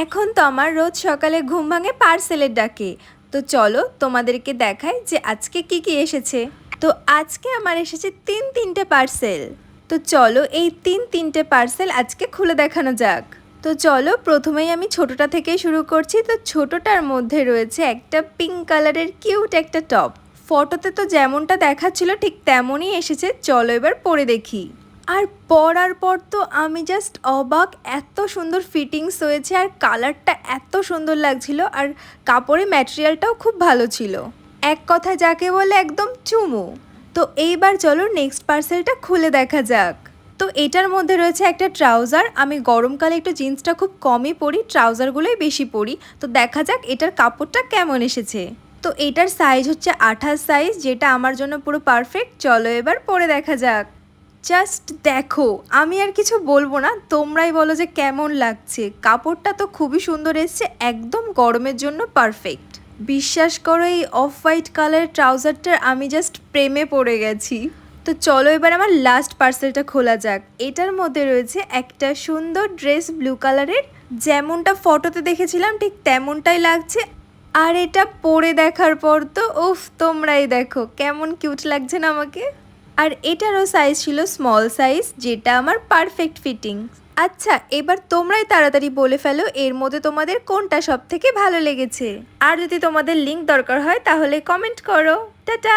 এখন তো আমার রোজ সকালে ঘুম ভাঙে পার্সেলের ডাকে। তো চলো তোমাদেরকে দেখাই যে আজকে কি কি এসেছে। তো আজকে আমার এসেছে তিনটে পার্সেল। তো চলো এই তিনটে পার্সেল আজকে খুলে দেখানো যাক। তো চলো প্রথমেই আমি ছোটটা থেকে শুরু করছি। তো ছোটটার মধ্যে রয়েছে একটা পিঙ্ক কালারের কিউট একটা টপ। ফটোতে তো যেমনটা দেখাচ্ছিল ঠিক তেমনই এসেছে। চলো এবার পরে দেখি। আর পরার পর তো আমি জাস্ট অবাক, এত সুন্দর ফিটিংস হয়েছে আর কালারটা এত সুন্দর লাগছিল আর কাপড়ের ম্যাটেরিয়ালটাও খুব ভালো ছিল। এক কথা যাকে বলে একদম চুমু। তো এইবার চলো নেক্সট পার্সেলটা খুলে দেখা যাক। তো এটার মধ্যে রয়েছে একটা ট্রাউজার। আমি গরমকালে একটু জিন্সটা খুব কমই পরি, ট্রাউজারগুলোই বেশি পরি। তো দেখা যাক এটার কাপড়টা কেমন এসেছে। তো এটার সাইজ হচ্ছে 28 সাইজ, যেটা আমার জন্য পুরো পারফেক্ট। চলো এবার পরে দেখা যাক। জাস্ট দেখো, আমি আর কিছু বলবো না, তোমরাই বলো যে কেমন লাগছে। কাপড়টা তো খুবই সুন্দর এসছে, একদম গরমের জন্য পারফেক্ট। বিশ্বাস করো এই অফ হোয়াইট কালারের ট্রাউজারটার আমি জাস্ট প্রেমে পড়ে গেছি। তো চলো এবার আমার লাস্ট পার্সেলটা খোলা যাক। এটার মধ্যে রয়েছে একটা সুন্দর ড্রেস ব্লু কালারের, যেমনটা ফটোতে দেখেছিলাম ঠিক তেমনটাই লাগছে। আর এটা পরে দেখার পর তো উফ, তোমরাই দেখো কেমন কিউট লাগছে না আমাকে। আর এটারও সাইজ ছিল স্মল সাইজ, যেটা আমার পারফেক্ট ফিটিং। আচ্ছা এবার তোমরাই তাড়াতাড়ি বলে ফেলো এর মধ্যে তোমাদের কোনটা সব থেকে ভালো লেগেছে। আর যদি তোমাদের লিংক দরকার হয় তাহলে কমেন্ট করো। টাটা।